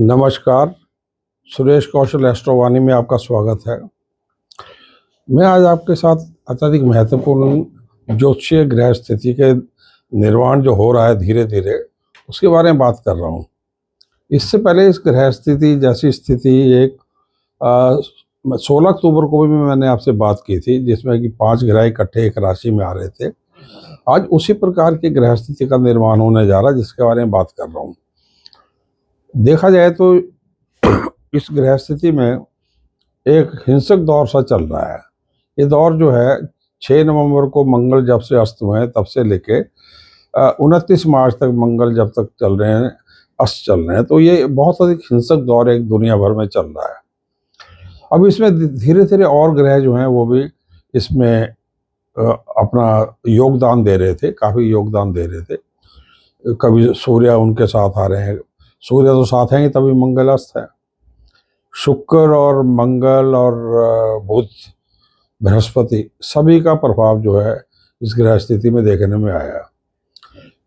नमस्कार। सुरेश कौशल एस्ट्रोवाणी में आपका स्वागत है। मैं आज आपके साथ अत्यधिक महत्वपूर्ण ज्योतिषीय ग्रह स्थिति के निर्माण जो हो रहा है धीरे धीरे, उसके बारे में बात कर रहा हूँ। इससे पहले इस ग्रह स्थिति जैसी स्थिति एक 16 अक्टूबर को भी मैंने आपसे बात की थी, जिसमें कि 5 ग्रह इकट्ठे एक राशि में आ रहे थे। आज उसी प्रकार की ग्रह स्थिति का निर्माण होने जा रहा है, जिसके बारे में बात कर रहा हूँ। देखा जाए तो इस ग्रह स्थिति में एक हिंसक दौर सा चल रहा है। ये दौर जो है 6 नवंबर को मंगल जब से अस्त हुए हैं तब से लेके 29 मार्च तक मंगल जब तक चल रहे हैं, अस्त चल रहे हैं, तो ये बहुत अधिक हिंसक दौर एक दुनिया भर में चल रहा है। अब इसमें धीरे धीरे और ग्रह जो हैं वो भी इसमें अपना योगदान दे रहे थे, काफ़ी योगदान दे रहे थे। कभी सूर्य उनके साथ आ रहे हैं, सूर्य तो साथ हैं ही तभी मंगल अस्त है। शुक्र और मंगल और बुध, बृहस्पति, सभी का प्रभाव जो है इस ग्रह स्थिति में देखने में आया।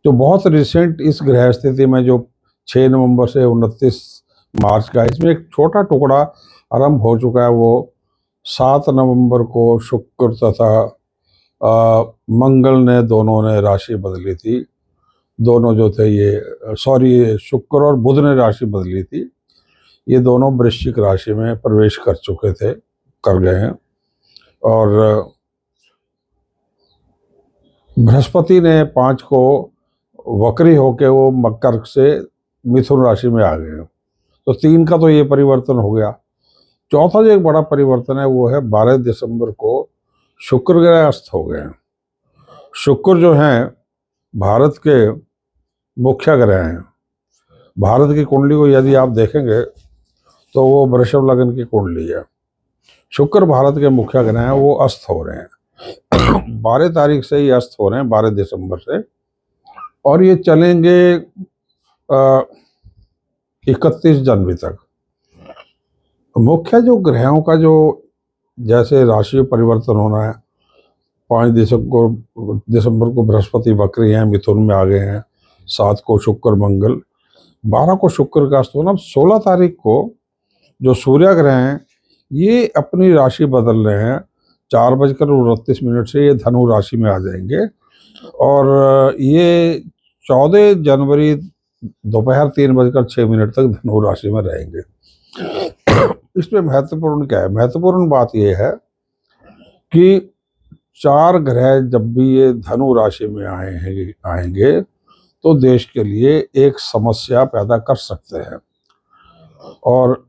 जो बहुत रिसेंट इस ग्रह स्थिति में जो 6 नवंबर से 29 मार्च का, इसमें एक छोटा टुकड़ा आरंभ हो चुका है। वो 7 नवंबर को शुक्र तथा मंगल ने दोनों ने राशि बदली थी। दोनों जो थे ये शुक्र और बुध ने राशि बदली थी। ये दोनों वृश्चिक राशि में प्रवेश कर चुके थे, कर गए हैं। और बृहस्पति ने 5 को वक्री होके वो मकर से मिथुन राशि में आ गए हैं। तो 3 का तो ये परिवर्तन हो गया। चौथा जो एक बड़ा परिवर्तन है वो है 12 दिसंबर को शुक्र ग्रह अस्त हो गए हैं। शुक्र जो हैं भारत के मुख्य ग्रह हैं। भारत की कुंडली को यदि आप देखेंगे तो वो वृषभ लग्न की कुंडली है। शुक्र भारत के मुख्य ग्रह हैं, वो अस्त हो रहे हैं 12 तारीख से ही अस्त हो रहे हैं, 12 दिसंबर से, और ये चलेंगे 31 जनवरी तक। मुख्य जो ग्रहों का जो जैसे राशि परिवर्तन होना है, 5 दिसंबर को बृहस्पति वक्री हैं, मिथुन में आ गए हैं। 7 को शुक्र मंगल, 12 को शुक्र का अस्त होना। 16 तारीख को जो सूर्य ग्रह हैं ये अपनी राशि बदल रहे हैं। 4:29 से ये धनु राशि में आ जाएंगे, और ये 14 जनवरी दोपहर 3:06 तक धनु राशि में रहेंगे। इसमें महत्वपूर्ण क्या है? महत्वपूर्ण बात यह है कि 4 ग्रह जब भी ये धनु राशि में आएंगे तो देश के लिए एक समस्या पैदा कर सकते हैं। और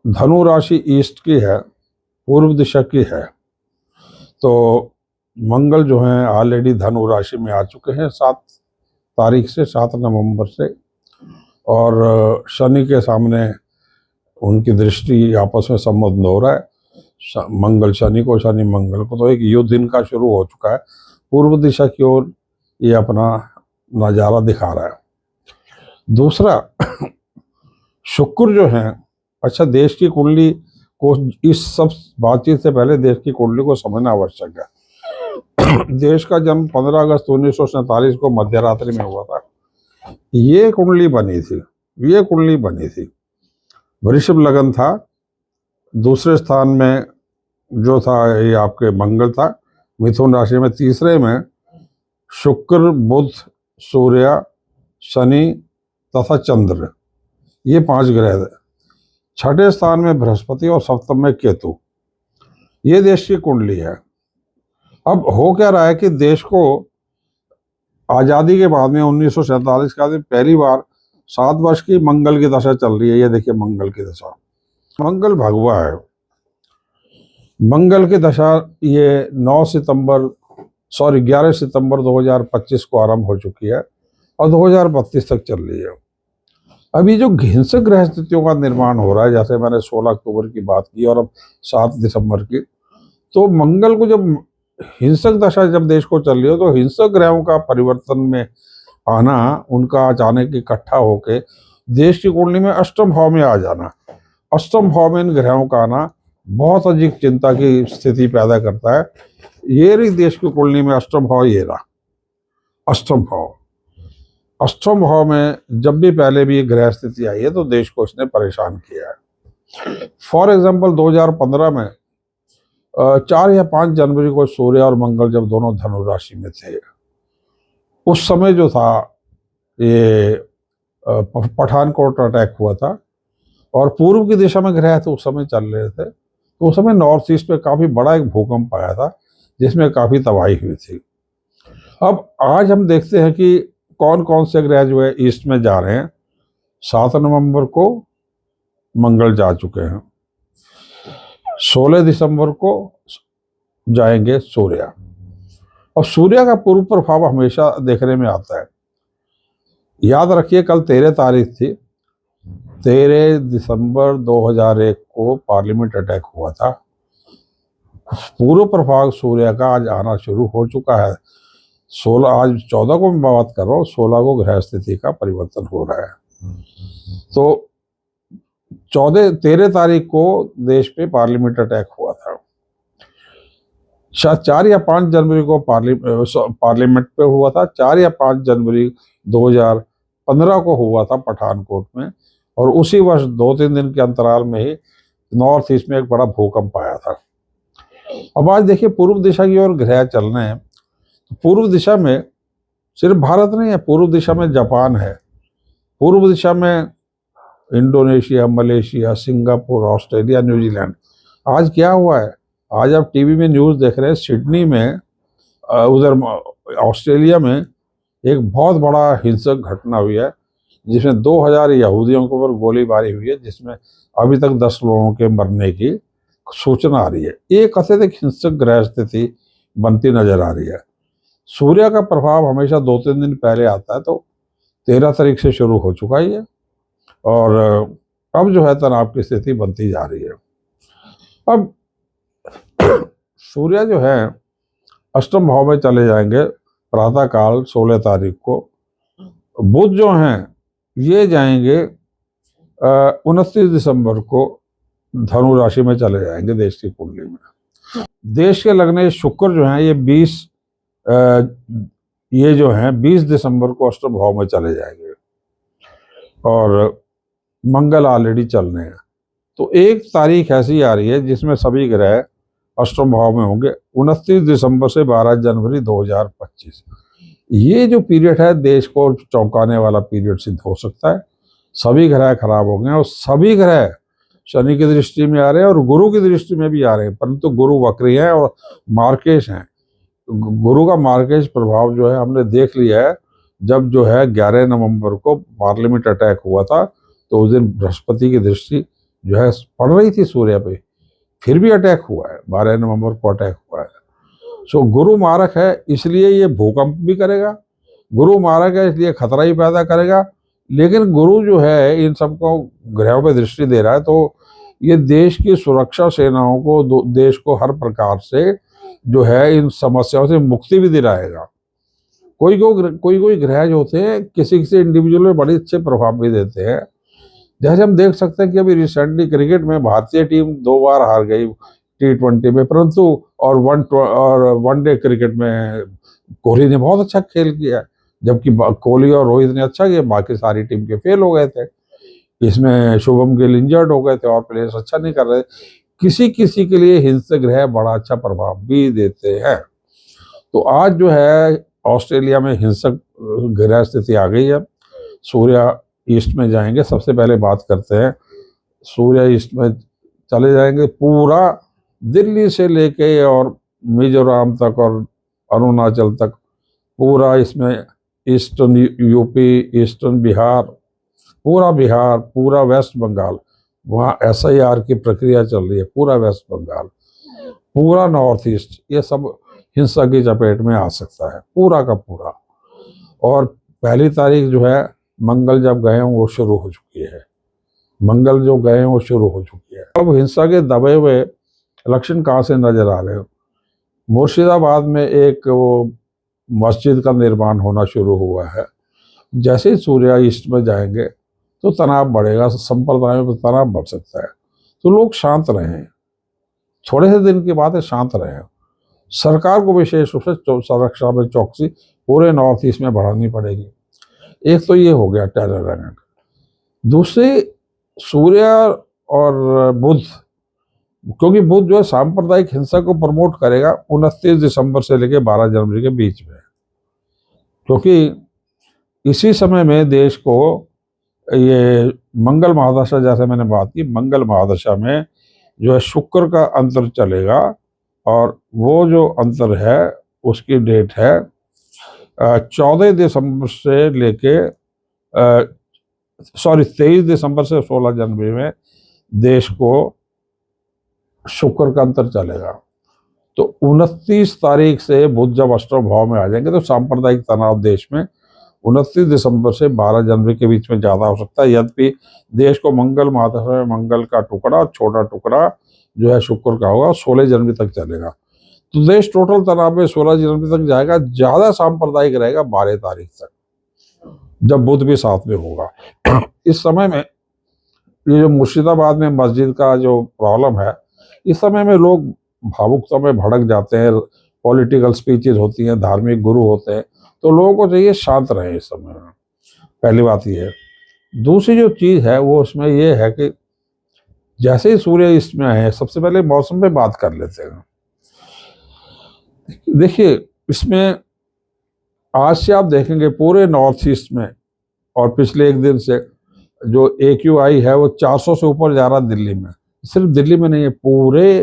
धनु राशि ईस्ट की है, पूर्व दिशा की है। तो मंगल जो हैं ऑलरेडी धनु राशि में आ चुके हैं 7 तारीख से, 7 नवंबर से, और शनि के सामने उनकी दृष्टि आपस में संबंध हो रहा है। मंगल शनि को, शनि मंगल को, तो एक युद्ध इनका शुरू हो चुका है। पूर्व दिशा की ओर ये अपना नज़ारा दिखा रहा है। दूसरा, शुक्र जो है, अच्छा, देश की कुंडली को, इस सब बातचीत से पहले देश की कुंडली को समझना आवश्यक है। देश का जन्म 15 अगस्त 1947 को मध्य रात्रि में हुआ था। ये कुंडली बनी थी। वृषभ लगन था। दूसरे स्थान में जो था ये आपके मंगल था, मिथुन राशि में। तीसरे में शुक्र, बुध, सूर्य, शनि तथा चंद्र, ये 5 ग्रह। छठे स्थान में बृहस्पति और सप्तम में केतु। ये देश की कुंडली है। अब हो क्या रहा है कि देश को आज़ादी के बाद में 1947 का पहली बार 7 वर्ष की मंगल की दशा चल रही है। ये देखिए मंगल की दशा, मंगल भगवा है। मंगल की दशा ये 11 सितंबर 2025 को आरंभ हो चुकी है और 2032 तक चल रही है। अभी जो हिंसक ग्रह स्थितियों का निर्माण हो रहा है, जैसे मैंने 16 अक्टूबर की बात की और अब 7 दिसंबर की, तो मंगल को जब हिंसक दशा जब देश को चल रही हो, तो हिंसक ग्रहों का परिवर्तन में आना, उनका अचानक इकट्ठा होके देश की कुंडली में अष्टम भाव में आ जाना, अष्टम भाव में इन ग्रहों का आना बहुत अधिक चिंता की स्थिति पैदा करता है। ये रही देश की कुंडली में अष्टम भाव, ये रहा अष्टम भाव। अष्टम भाव में जब भी पहले भी ग्रह स्थिति आई है तो देश को इसने परेशान किया है। फॉर एग्जाम्पल 2015 में 4 या 5 जनवरी को सूर्य और मंगल जब दोनों धनु राशि में थे, उस समय जो था ये पठानकोट अटैक हुआ था और पूर्व की दिशा में ग्रह थे उस समय चल रहे थे, तो उस समय नॉर्थ ईस्ट पे काफी बड़ा एक भूकंप आया था जिसमें काफी तबाही हुई थी। अब आज हम देखते हैं कि कौन कौन से ग्रह जो है ईस्ट में जा रहे हैं। 7 नवंबर को मंगल जा चुके हैं, 16 दिसंबर को जाएंगे सूर्य। और सूर्य का पूर्व प्रभाव हमेशा देखने में आता है। याद रखिए कल 13 तारीख थी, 13 दिसंबर 2001 को पार्लियामेंट अटैक हुआ था। पूर्व प्रभाव सूर्य का आज आना शुरू हो चुका है। 16 आज 14 को मैं बात कर रहा हूँ, 16 को ग्रह स्थिति का परिवर्तन हो रहा है। तो 13 तारीख को देश पे पार्लियामेंट अटैक हुआ था। शायद 4 या 5 जनवरी को पार्लियामेंट पे हुआ था। 4 या 5 जनवरी 2015 को हुआ था पठानकोट में, और उसी वर्ष 2-3 दिन के अंतराल में ही नॉर्थ ईस्ट में एक बड़ा भूकंप आया था। अब आज देखिए पूर्व दिशा की ओर ग्रह चल रहे हैं। पूर्व दिशा में सिर्फ भारत नहीं है, पूर्व दिशा में जापान है, पूर्व दिशा में Indonesia, Malaysia, Singapore, Australia, New Zealand. आज क्या हुआ है, आज आप टीवी में न्यूज़ देख रहे हैं, सिडनी में उधर ऑस्ट्रेलिया में एक बहुत बड़ा हिंसक घटना हुई है जिसमें 2000 यहूदियों के ऊपर गोलीबारी हुई है, जिसमें अभी तक 10 लोगों के मरने की सूचना आ रही है। एक अत्यधिक हिंसक ग्रह स्थिति बनती नजर आ रही है। सूर्य का प्रभाव हमेशा 2-3 दिन पहले आता है, तो 13 तारीख से शुरू हो चुका ही है और अब जो है तनाव की स्थिति बनती जा रही है। अब सूर्य जो है अष्टम भाव में चले जाएंगे प्रातःकाल 16 तारीख को। बुध जो हैं ये जाएंगे 29 दिसंबर को धनु राशि में चले जाएंगे देश की कुंडली में। देश के लगने शुक्र जो हैं ये जो हैं 20 दिसंबर को अष्टम भाव में चले जाएंगे और मंगल ऑलरेडी चल रहे हैं। तो एक तारीख ऐसी आ रही है जिसमें सभी ग्रह अष्टम भाव में होंगे, 29 दिसंबर से 12 जनवरी 2025। ये जो पीरियड है देश को चौंकाने वाला पीरियड सिद्ध हो सकता है। सभी ग्रह खराब हो गए और सभी ग्रह शनि की दृष्टि में आ रहे हैं और गुरु की दृष्टि में भी आ रहे हैं, परंतु गुरु वक्री हैं और मार्केश हैं। गुरु का मार्केश प्रभाव जो है हमने देख लिया है। जब जो है 11 नवंबर को पार्लियामेंट अटैक हुआ था तो उस दिन बृहस्पति की दृष्टि जो है पड़ रही थी सूर्य पे, फिर भी अटैक हुआ है, 12 नवंबर को अटैक हुआ है। सो गुरु मारक है इसलिए ये भूकंप भी करेगा, गुरु मारक है इसलिए खतरा ही पैदा करेगा। लेकिन गुरु जो है इन सबको ग्रहों पे दृष्टि दे रहा है, तो ये देश की सुरक्षा सेनाओं को, देश को हर प्रकार से जो है इन समस्याओं से मुक्ति भी दिलाएगा। कोई ग्रह जो होते हैं किसी किसी इंडिविजुअल में बड़े अच्छे प्रभाव भी देते हैं। जैसे हम देख सकते हैं कि अभी रिसेंटली क्रिकेट में भारतीय टीम 2 बार हार गई T20 में, परंतु और वनडे क्रिकेट में कोहली ने बहुत अच्छा खेल किया, जबकि कोहली और रोहित ने अच्छा किया, बाकी सारी टीम के फेल हो गए थे। इसमें शुभम गिल इंजर्ड हो गए थे और प्लेयर्स अच्छा नहीं कर रहे। किसी किसी के लिए हिंसक ग्रह बड़ा अच्छा प्रभाव भी देते हैं। तो आज जो है ऑस्ट्रेलिया में हिंसक ग्रह स्थिति आ गई है। सूर्य ईस्ट में जाएंगे। सबसे पहले बात करते हैं, सूर्य ईस्ट में चले जाएंगे, पूरा दिल्ली से लेके और मिजोरम तक और अरुणाचल तक, पूरा इसमें ईस्टर्न यूपी, ईस्टर्न बिहार, पूरा वेस्ट बंगाल, वहाँ SIR की प्रक्रिया चल रही है, पूरा वेस्ट बंगाल, पूरा नॉर्थ ईस्ट, ये सब हिंसा की चपेट में आ सकता है पूरा का पूरा। और पहली तारीख जो है मंगल जब गए हों वो शुरू हो चुकी है, मंगल जो गए वो शुरू हो चुकी है। अब हिंसा के दबे हुए लक्षण कहाँ से नजर आ रहे हो? मुर्शिदाबाद में एक वो मस्जिद का निर्माण होना शुरू हुआ है। जैसे ही सूर्य ईस्ट में जाएंगे तो तनाव बढ़ेगा, संप्रदायों में तनाव बढ़ सकता है। तो लोग शांत रहें, थोड़े से दिन की बात है, शांत रहें। सरकार को विशेष रूप से सुरक्षा में चौकसी पूरे नॉर्थ ईस्ट में बढ़ानी पड़ेगी। एक तो ये हो गया टेरर एंगल। दूसरी, सूर्य और बुध, क्योंकि बुध जो है सांप्रदायिक हिंसा को प्रमोट करेगा 29 दिसंबर से लेकर 12 जनवरी के बीच में, क्योंकि इसी समय में देश को ये मंगल महादशा, जैसे मैंने बात की, मंगल महादशा में जो है शुक्र का अंतर चलेगा, और वो जो अंतर है उसकी डेट है 14 दिसंबर से लेके 23 दिसंबर से 16 जनवरी में देश को शुक्र का अंतर चलेगा। तो 29 तारीख से बुध जब अष्टम भाव में आ जाएंगे तो सांप्रदायिक तनाव देश में 29 दिसंबर से 12 जनवरी के बीच में ज्यादा हो सकता है। यद्यपि देश को मंगल महादशा में मंगल का टुकड़ा, छोटा टुकड़ा जो है शुक्र का होगा, 16 जनवरी तक चलेगा। तो देश टोटल तनाव में 16 जनवरी तक जाएगा। ज्यादा सांप्रदायिक रहेगा 12 तारीख तक, जब बुध भी साथ में होगा। इस समय में ये जो मुर्शिदाबाद में मस्जिद का जो प्रॉब्लम है, इस समय में लोग भावुकता में भड़क जाते हैं, पॉलिटिकल स्पीचेस होती हैं, धार्मिक गुरु होते हैं, तो लोगों को चाहिए शांत रहे इस समय में। पहली बात ये है। दूसरी जो चीज है वो उसमें ये है कि जैसे ही सूर्य इसमें है, सबसे पहले मौसम पे बात कर लेते हैं। देखिए, इसमें आज से आप देखेंगे पूरे नॉर्थ ईस्ट में, और पिछले एक दिन से जो AQI है वो 400 से ऊपर जा रहा दिल्ली में। सिर्फ दिल्ली में नहीं है, पूरे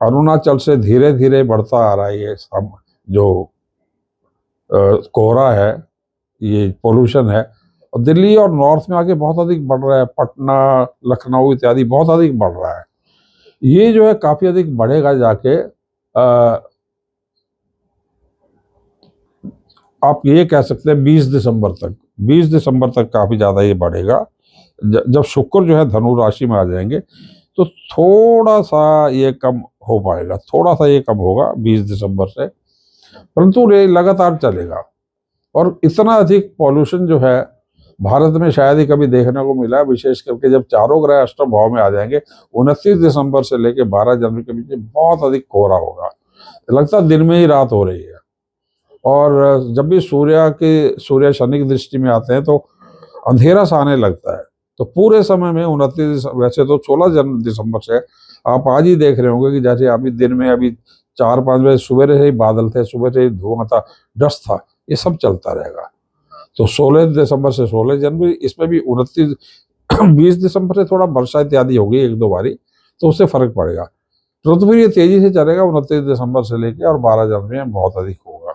अरुणाचल से धीरे धीरे बढ़ता आ रहा है ये जो कोहरा है, ये पोल्यूशन है। और दिल्ली और नॉर्थ में आके बहुत अधिक बढ़ रहा है, पटना, लखनऊ इत्यादि बहुत अधिक बढ़ रहा है। ये जो है काफी अधिक बढ़ेगा जाके, आप ये कह सकते हैं 20 दिसंबर तक, 20 दिसंबर तक काफी ज्यादा ये बढ़ेगा। जब शुक्र जो है धनु राशि में आ जाएंगे तो थोड़ा सा ये कम हो पाएगा, थोड़ा सा ये कम होगा 20 दिसंबर से, परंतु ये लगातार चलेगा। और इतना अधिक पॉल्यूशन जो है भारत में शायद ही कभी देखने को मिला है, विशेष करके जब चारों ग्रह अष्टम भाव में आ जाएंगे। 29 दिसंबर से लेकर 12 जनवरी के बीच में बहुत अधिक कोहरा होगा, लगता है दिन में ही रात हो रही है। और जब भी सूर्य शनि की दृष्टि में आते हैं तो अंधेरा सा आने लगता है। तो पूरे समय में 29, वैसे तो 16 दिसंबर से आप आज ही देख रहे होंगे कि जैसे अभी दिन में अभी 4-5 बजे सुबह से ही बादल थे, सुबह से ही धुआं था, डस्ट था, ये सब चलता रहेगा। तो 16 दिसंबर से 16 जनवरी, इसमें भी 20 दिसंबर से थोड़ा वर्षा इत्यादि होगी एक दो बारी, तो उससे फर्क पड़ेगा। तो फिर ये तेजी से चलेगा 29 दिसंबर से लेकर, और 12 जनवरी में बहुत अधिक होगा।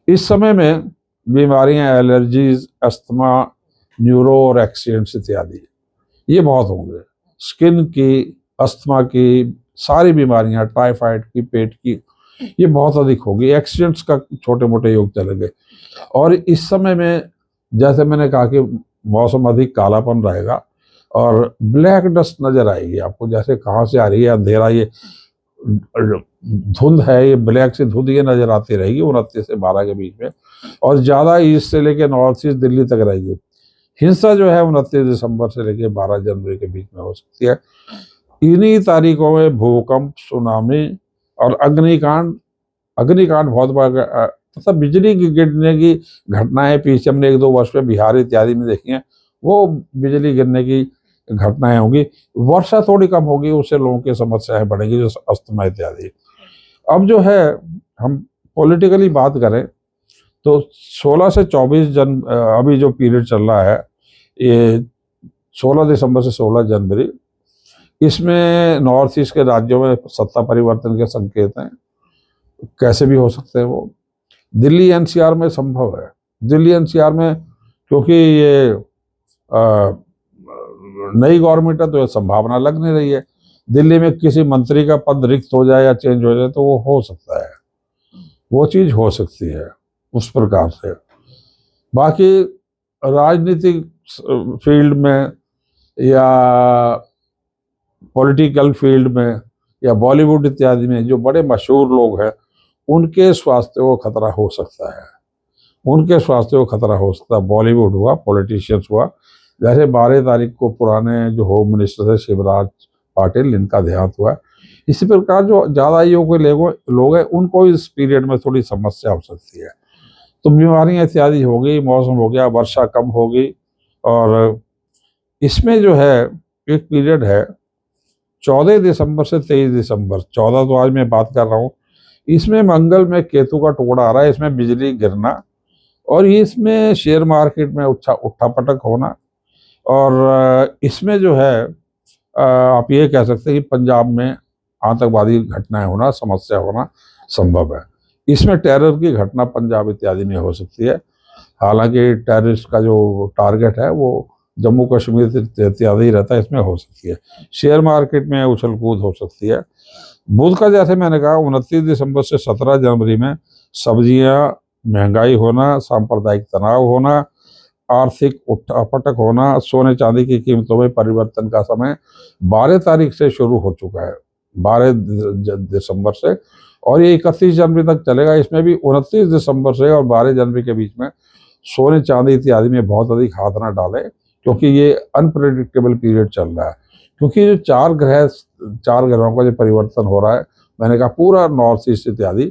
इस समय में बीमारियां, एलर्जीज, अस्थमा, न्यूरो और एक्सीडेंट्स इत्यादि ये बहुत होंगे। स्किन की, अस्थमा की, सारी बीमारियां, टाइफाइड की, पेट की, ये बहुत अधिक होगी। एक्सीडेंट्स का छोटे मोटे योग चलेंगे। और इस समय में जैसे मैंने कहा कि मौसम अधिक कालापन रहेगा और ब्लैक डस्ट नजर आएगी आपको, जैसे कहाँ से आ रही है, अंधेरा, ये धुंध है, ये ब्लैक से धुंध ये नजर आती रहेगी 29 से 12 के बीच में, और ज्यादा ईस्ट से लेकर नॉर्थ ईस्ट दिल्ली तक रहेगी। हिंसा जो है 29 दिसंबर से लेकर 12 जनवरी के बीच में हो सकती है। इन्हीं तारीखों में भूकंप, सुनामी और अग्निकांड बहुत बड़ा, मतलब बिजली गिरने की घटनाएं पीछे हमने 1-2 वर्ष में बिहार इत्यादि में देखी हैं, वो बिजली गिरने की घटनाएं होंगी। वर्षा थोड़ी कम होगी, उससे लोगों की समस्याएं बढ़ेंगी, जो अस्थमा इत्यादि। अब जो है हम पॉलिटिकली बात करें तो 16 से 24 अभी जो पीरियड चल रहा है, ये 16 दिसंबर से 16 जनवरी, इसमें नॉर्थ ईस्ट के राज्यों में सत्ता परिवर्तन के संकेत हैं, कैसे भी हो सकते हैं वो। दिल्ली NCR में संभव है, दिल्ली NCR में, क्योंकि ये नई गवर्नमेंट है तो ये संभावना लग नहीं रही है। दिल्ली में किसी मंत्री का पद रिक्त हो जाए या चेंज हो जाए तो वो हो सकता है, वो चीज हो सकती है उस प्रकार से। बाकी राजनीतिक फील्ड में या पॉलिटिकल फील्ड में या बॉलीवुड इत्यादि में जो बड़े मशहूर लोग हैं, उनके स्वास्थ्य को खतरा हो सकता है, उनके स्वास्थ्य को खतरा हो सकता है। बॉलीवुड हुआ, पॉलिटिशियंस हुआ, जैसे 12 तारीख को पुराने जो होम मिनिस्टर थे शिवराज पाटिल, इनका देहांत हुआ। इसी प्रकार जो ज्यादा आयु के लोग हैं, उनको इस पीरियड में थोड़ी समस्या हो सकती है, तो बीमारियां इत्यादि हो गई, मौसम हो गया, वर्षा कम होगी। और इसमें जो है एक पीरियड है 14 दिसंबर से 23 दिसंबर, 14 तो आज मैं बात कर रहा हूँ, इसमें मंगल में केतु का टुकड़ा आ रहा है, इसमें बिजली गिरना और इसमें शेयर मार्केट में उठा पटक होना। और इसमें जो है आप ये कह सकते हैं कि पंजाब में आतंकवादी घटनाएं होना, समस्या होना संभव है। इसमें टेरर की घटना पंजाब इत्यादि में हो सकती है। हालांकि टेररिस्ट का जो टारगेट है वो जम्मू कश्मीर इत्यादि रहता है, इसमें हो सकती है। शेयर मार्केट में उछल कूद हो सकती है। बुध का जैसे मैंने कहा 29 दिसंबर से 17 जनवरी में सब्जियां महंगाई होना, सांप्रदायिक तनाव होना, आर्थिक उठापटक होना, सोने चांदी की कीमतों में परिवर्तन का समय 12 तारीख से शुरू हो चुका है, 12 दिसंबर से, और ये 31 जनवरी तक चलेगा। इसमें भी 29 दिसंबर से और 12 जनवरी के बीच में सोने चांदी इत्यादि में बहुत अधिक हाथ ना डालें, क्योंकि ये अनप्रेडिक्टेबल पीरियड चल रहा है। क्योंकि जो चार ग्रहों का जो परिवर्तन हो रहा है, मैंने कहा पूरा नॉर्थ ईस्ट इत्यादि,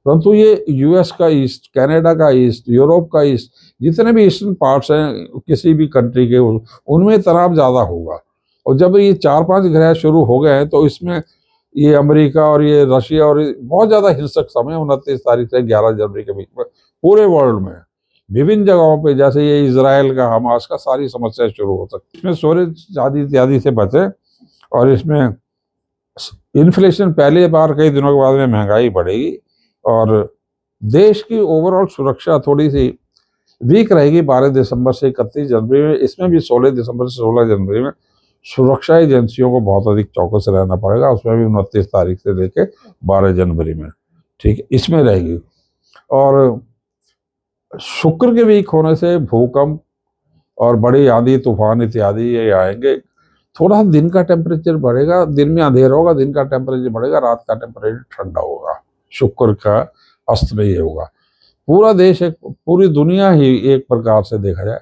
परंतु ये यूएस का ईस्ट, कनाडा का ईस्ट, यूरोप का ईस्ट, जितने भी ईस्टर्न पार्ट्स हैं किसी भी कंट्री के, उनमें तनाव ज़्यादा होगा। और जब ये 4-5 ग्रह शुरू हो गए हैं तो इसमें ये अमेरिका और ये रशिया और बहुत ज़्यादा हिंसक समय 29 तारीख से 11 जनवरी के बीच में पूरे वर्ल्ड में विभिन्न जगहों पे, जैसे ये इजराइल का, हमास का, सारी समस्याएं शुरू हो सकती है। इसमें सोने चांदी इत्यादि से बचें। और इसमें इन्फ्लेशन पहले बार कई दिनों के बाद में महंगाई बढ़ेगी और देश की ओवरऑल सुरक्षा थोड़ी सी वीक रहेगी 12 दिसंबर से 31 जनवरी में। इसमें भी 16 दिसंबर से 16 जनवरी में सुरक्षा एजेंसियों को बहुत अधिक चौकस रहना पड़ेगा, उसमें भी 29 तारीख से लेके 12 जनवरी में, ठीक है, इसमें रहेगी। और शुक्र के वीक होने से भूकंप और बड़ी आंधी तूफान इत्यादि ये आएंगे। थोड़ा दिन का टेम्परेचर बढ़ेगा, दिन में अंधेरा होगा, दिन का टेम्परेचर बढ़ेगा, रात का टेम्परेचर ठंडा होगा। शुक्र का अस्त में ये होगा। पूरा देश, एक पूरी दुनिया ही एक प्रकार से देखा जाए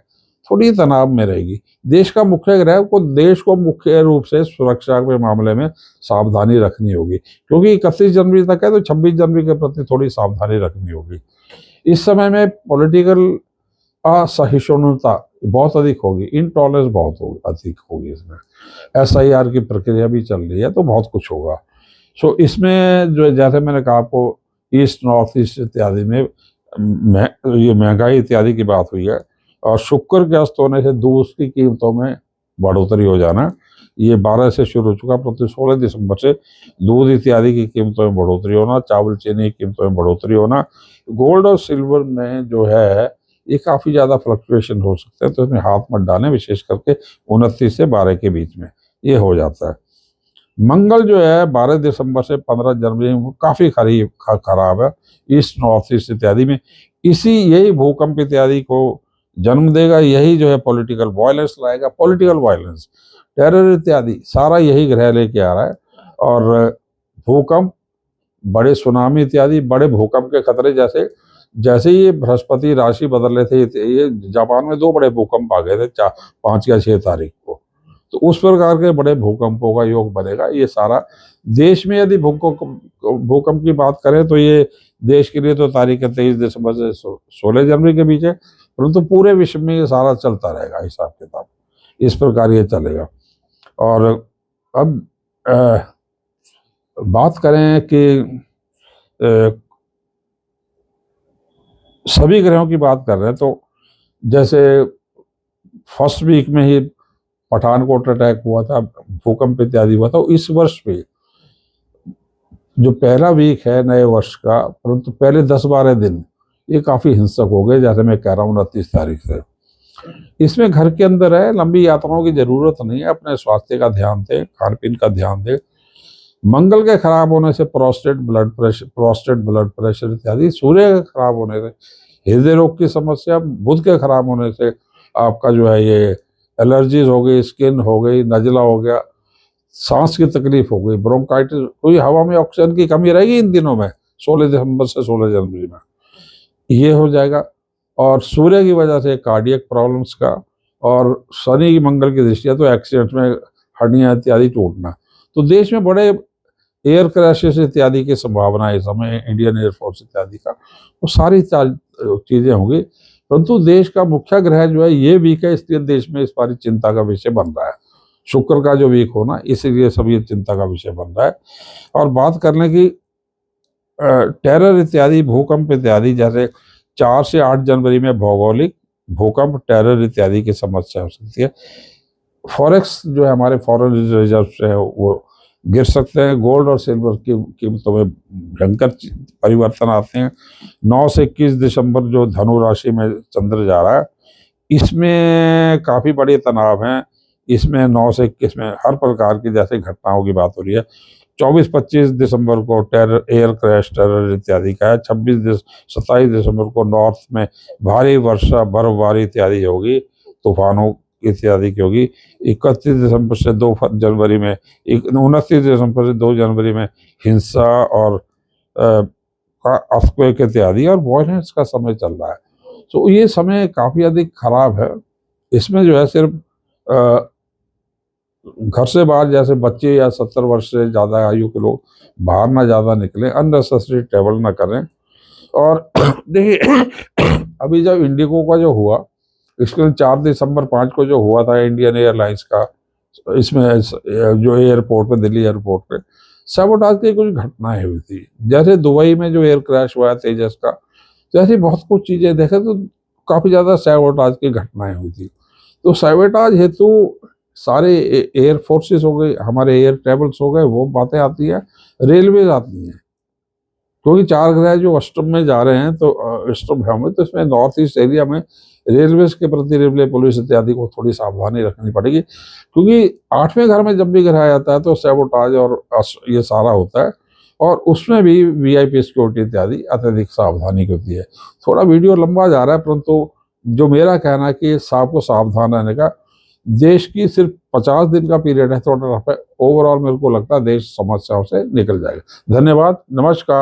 थोड़ी तनाव में रहेगी। देश का मुख्य ग्रह को, देश को मुख्य रूप से सुरक्षा के मामले में सावधानी रखनी होगी, क्योंकि 31 जनवरी तक है तो 26 जनवरी के प्रति थोड़ी सावधानी रखनी होगी। इस समय में पॉलिटिकल असहिष्णुता बहुत अधिक होगी, इनटॉलरेंस बहुत होगी, अधिक होगी। इसमें SIR की प्रक्रिया भी चल रही है, तो बहुत कुछ होगा। सो इसमें जो जैसे मैंने कहा आपको, ईस्ट नॉर्थ ईस्ट इत्यादि में ये महंगाई इत्यादि की बात हुई है। और शुक्र के अस्त होने से दूध की कीमतों में बढ़ोतरी हो जाना, ये 12 से शुरू हो चुका, प्रति 16 दिसंबर से दूध इत्यादि की कीमतों में बढ़ोतरी होना, चावल चीनी की कीमतों में बढ़ोतरी होना। गोल्ड और सिल्वर में जो है ये काफ़ी ज़्यादा फ्लक्चुएशन हो सकते हैं, तो इसमें हाथ मत डालें, विशेष करके 29 से 12 के बीच में ये हो जाता है। मंगल जो है 12 दिसंबर से 15 जनवरी में काफ़ी खराब है ईस्ट नॉर्थ ईस्ट इत्यादि में। यही भूकंप इत्यादि को जन्म देगा, यही जो है पॉलिटिकल वायलेंस लाएगा, पॉलिटिकल वायलेंस, टेरर इत्यादि सारा यही ग्रह लेके आ रहा है। और भूकंप, बड़े सुनामी इत्यादि, बड़े भूकंप के खतरे, जैसे जैसे ये बृहस्पति राशि बदल रहे थे, ये जापान में 2 बड़े भूकंप आ गए थे 5 या 6 तारीख को, तो उस प्रकार के बड़े भूकंपों का योग बनेगा। ये सारा देश में, यदि भूकंप की बात करें तो ये देश के लिए तो तारीख 23 दिसंबर से 16 जनवरी के बीच है, परंतु पूरे विश्व में ये सारा चलता रहेगा हिसाब किताब, इस प्रकार ये चलेगा। और अब बात करें कि सभी ग्रहों की बात कर रहे हैं, तो जैसे फर्स्ट वीक में ही पठानकोट अटैक हुआ था, भूकंप इत्यादि हुआ था। इस वर्ष में जो पहला वीक है नए वर्ष का, परंतु पहले 10-12 दिन ये काफ़ी हिंसक हो गए, जैसे मैं कह रहा हूँ 29 तारीख से। इसमें घर के अंदर है, लंबी यात्राओं की जरूरत नहीं है, अपने स्वास्थ्य का ध्यान दें, खान पीन का ध्यान दें। मंगल के खराब होने से प्रोस्टेट ब्लड प्रेशर इत्यादि, सूर्य के खराब होने से हृदय रोग की समस्या, बुध के खराब होने से आपका जो है ये एलर्जीज हो गई, स्किन हो गई, नजला हो गया, सांस की तकलीफ हो गई, ब्रोंकाइटिस, कोई हवा में ऑक्सीजन की कमी रहेगी इन दिनों में, 16 दिसंबर से 16 जनवरी में ये हो जाएगा। और सूर्य की वजह से कार्डियक प्रॉब्लम्स का, और शनि मंगल की दृष्टिया तो एक्सीडेंट में हड्डियां इत्यादि टूटना। तो देश में बड़े एयर क्रैशेस इत्यादि की संभावना है इस समय, इंडियन एयरफोर्स इत्यादि का, वो सारी चीज़ें होंगी, परंतु देश का मुख्य ग्रह जो है ये वीक है, इसलिए देश में इस बार चिंता का विषय बन रहा है। शुक्र का जो वीक होना, इसीलिए सब ये चिंता का विषय बन रहा है। और बात करने की टेरर इत्यादि, भूकंप इत्यादि, जैसे 4 से 8 जनवरी में भौगोलिक भूकंप, टेरर इत्यादि की समस्या हो सकती है। फॉरेक्स जो है, हमारे फॉरेन रिजर्व है, वो गिर सकते हैं। गोल्ड और सिल्वर की कीमतों में भयंकर परिवर्तन आते हैं। 9 से 21 दिसंबर जो धनु राशि में चंद्र जा रहा है, इसमें काफ़ी बड़े तनाव हैं। इसमें 9 से 21 में हर प्रकार की जैसे घटनाओं की बात हो रही है। 24-25 दिसंबर को टेरर, एयर क्रैश, टेरर इत्यादि का है। 27 दिसंबर को नॉर्थ में भारी वर्षा, बर्फबारी इत्यादि होगी, तूफानों इत्यादि की होगी। 31 दिसंबर से 2 जनवरी में, 29 दिसंबर से 2 जनवरी में हिंसा और अर्थक्वेक इत्यादि और वॉयलेंस का समय चल रहा है। तो ये समय काफ़ी अधिक खराब है। इसमें जो है सिर्फ घर से बाहर, जैसे बच्चे या 70 वर्ष से ज़्यादा आयु के लोग बाहर ना ज़्यादा निकलें, अननेसेसरी ट्रेवल ना करें। और देखिए अभी जब इंडिगो का जो हुआ, इसके 4 दिसंबर 5 को जो हुआ था इंडियन एयरलाइंस का, इसमें जो एयरपोर्ट पे, दिल्ली एयरपोर्ट पे सैबोटाज की कुछ घटनाएं हुई थी। जैसे दुबई में जो एयर क्रैश हुआ तेजस का, जैसे बहुत कुछ चीज़ें देखें तो काफ़ी ज़्यादा सैबोटाज की घटनाएं हुई थी। तो सैबोटाज हेतु सारे एयर फोर्सेस हो गए, हमारे एयर ट्रेवल्स हो गए, वो बातें आती हैं, रेलवेज आती हैं। क्योंकि 4 ग्रह जो अष्टम में जा रहे हैं, तो अष्टम भाव में, तो इसमें नॉर्थ ईस्ट एरिया में रेलवेज के प्रति रेलवे पुलिस इत्यादि को थोड़ी सावधानी रखनी पड़ेगी। क्योंकि 8वें घर में जब भी गिराया जाता है तो सैबोटाज और ये सारा होता है, और उसमें भी वीआईपी सिक्योरिटी इत्यादि अत्यधिक सावधानी की होती है। थोड़ा वीडियो लंबा जा रहा है, परंतु जो मेरा कहना है कि सबको सावधान रहने का, देश की सिर्फ 50 दिन का पीरियड है, थोड़ा रफ है। ओवरऑल मेरे को लगता है देश समस्याओं से निकल जाएगा। धन्यवाद, नमस्कार।